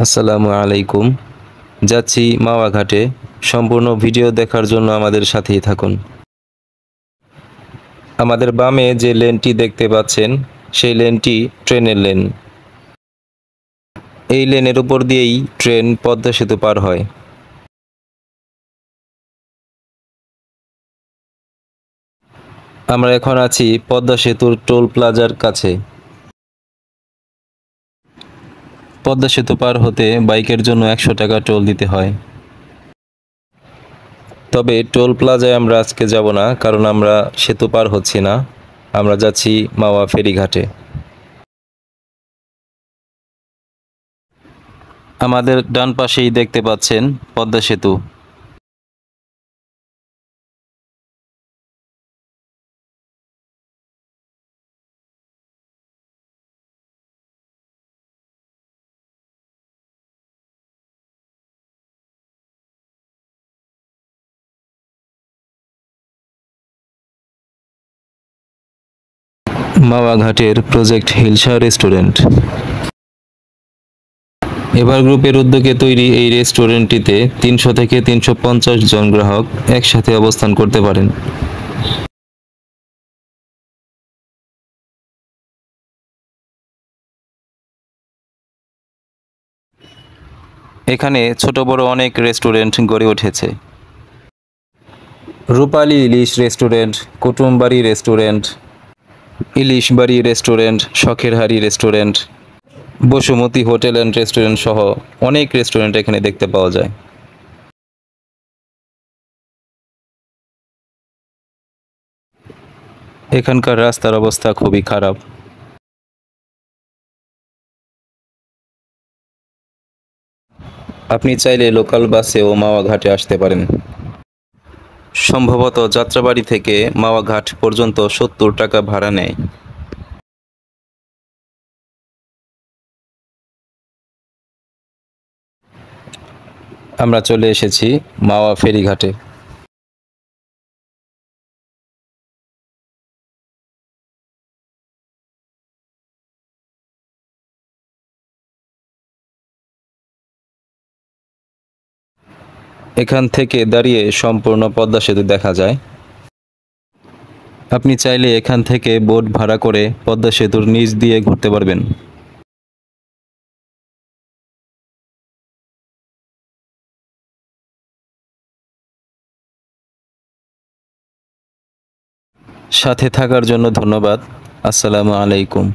আসসালামু আলাইকুম। যাচ্ছি মাওয়া ঘাটে। সম্পূর্ণ ভিডিও দেখার জন্য আমাদের সাথেই থাকুন। আমাদের বামে যে লেনটি দেখতে পাচ্ছেন, সেই লেনটি ট্রেনের লেন। এই লেনের উপর দিয়েই ট্রেন পদ্মা সেতু পার হয়। আমরা এখন আছি পদ্মা সেতুর টোল প্লাজার কাছে। পদ্মা সেতু পার হতে বাইকের জন্য 100 টাকা টোল দিতে হয়। তবে টোল প্লাজায় আমরা আজকে যাব না, কারণ আমরা সেতু পার হচ্ছি না। আমরা যাচ্ছি মাওয়া ফেরিঘাটে। আমাদের ডান পাশেই দেখতে পাচ্ছেন পদ্মা সেতু। মাওয়া ঘাটের প্রজেক্ট হিলসা রেস্টুরেন্ট। এভার গ্রুপের উদ্যোগে তৈরি এই রেস্টুরেন্টটিতে 300 থেকে 350 জন গ্রাহক একসাথে অবস্থান করতে পারেন। এখানে ছোট বড় অনেক রেস্টুরেন্ট গড়ে উঠেছে। রূপালী ইলিশ রেস্টুরেন্ট, কুটুমবাড়ি রেস্টুরেন্ট, ইলিশবাড়ি রেস্টুরেন্ট, শখের হাড়ি restaurant, Basumati hotel and restaurant সহ অনেক রেস্টুরেন্ট এখানে দেখতে পাওয়া যায়। এখানকার রাস্তার অবস্থা খুবই খারাপ। আপনি চাইলে লোকাল বাসেও মাওয়া ঘাটে আসতে পারেন। সম্ভবত যাত্রাবাড়ি থেকে মাওয়া ঘাট পর্যন্ত 70 টাকা ভাড়া নেয়। আমরা চলে এসেছি মাওয়া ফেরিঘাটে। এখান থেকে দাঁড়িয়ে সম্পূর্ণ পদ্মা সেতু দেখা যায়। আপনি চাইলে এখান থেকে বোট ভাড়া করে পদ্মা সেতুর নিচ দিয়ে ঘুরতে পারবেন। সাথে থাকার জন্য ধন্যবাদ। আসসালামু আলাইকুম।